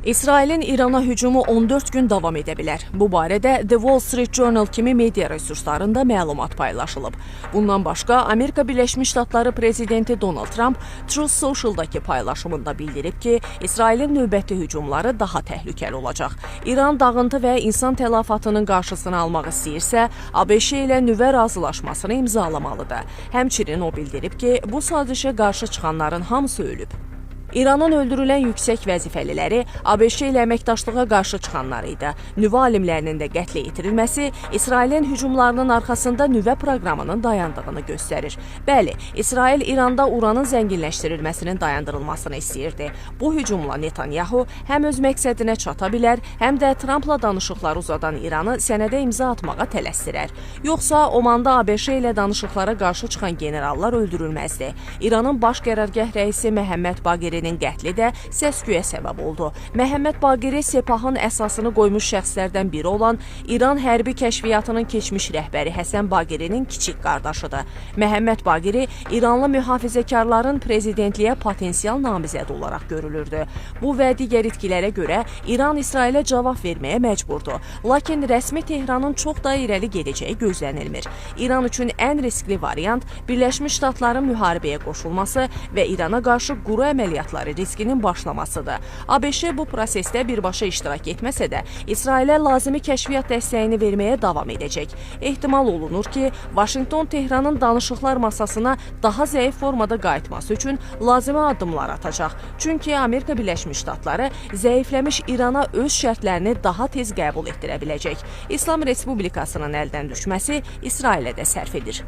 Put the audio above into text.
İsrailin İrana hücumu 14 gün davam edə bilər. Bu barədə The Wall Street Journal kimi media resurslarında məlumat paylaşılıb. Bundan başqa, Amerika Birləşmiş Ştatları prezidenti Donald Trump Truth Social'dakı paylaşımında bildirib ki, İsrailin növbəti hücumları daha təhlükəli olacaq. İran dağıntı və insan tələfatının qarşısını almaq istəyirsə, ABŞ ilə nüvə razılaşmasını imzalamalıdır. Həmçinin o bildirib ki, bu sazişə qarşı çıxanların hamısı ölüb. İranın öldürülən yüksək vəzifəliləri ABŞ ilə əməkdaşlığa qarşı çıxanlar idi. Nüvə alimlərinin də qətlə yetirilməsi İsrailin hücumlarının arxasında nüvə proqramının dayandığını göstərir. Bəli, İsrail İranda uranın zənginləşdirilməsinin dayandırılmasını istəyirdi. Bu hücumla Netanyahu həm öz məqsədinə çata bilər, həm də Trumpla danışıqları uzadan İranı sənədə imza atmağa tələsdirər. Yoxsa Omanda ABŞ ilə danışıqlara qarşı çıxan generallar öldürülməzdi. İranın baş qərargah rəisi Məhəmməd Baqeri qətli də səs-küyə səbəb oldu. Məhəmməd Baqeri Sepahın əsasını qoymuş şəxslərdən biri olan İran hərbi kəşfiyyatının keçmiş rəhbəri Həsən Baqerinin kiçik qardaşıdır. Məhəmməd Baqeri İranlı mühafizəkarların prezidentliyə potensial namizəd olaraq görülürdü. Bu və digər itkilərə görə İran İsrailə cavab verməyə məcburdur. Lakin rəsmi Tehranın çox da irəli gedəcəyi gözlənilmir. İran üçün ən riskli variant Birləşmiş Ştatların müharibəyə qoşulması və İrana qarşı quru əməliyyatları riskinin başlamasıdır. ABŞ bu prosesdə birbaşa iştirak etməsə də, İsrailə lazımi kəşfiyyat dəstəyini verməyə davam edəcək. Ehtimal olunur ki, Vaşinqton Tehranın danışıqlar masasına daha zəif formada qayıtması üçün lazımi addımlar atacaq. Çünki Amerika Birləşmiş Ştatları zəifləmiş İrana öz şərtlərini daha tez qəbul etdirə biləcək. İslam Respublikasının əldən düşməsi İsrailə də sərf edir.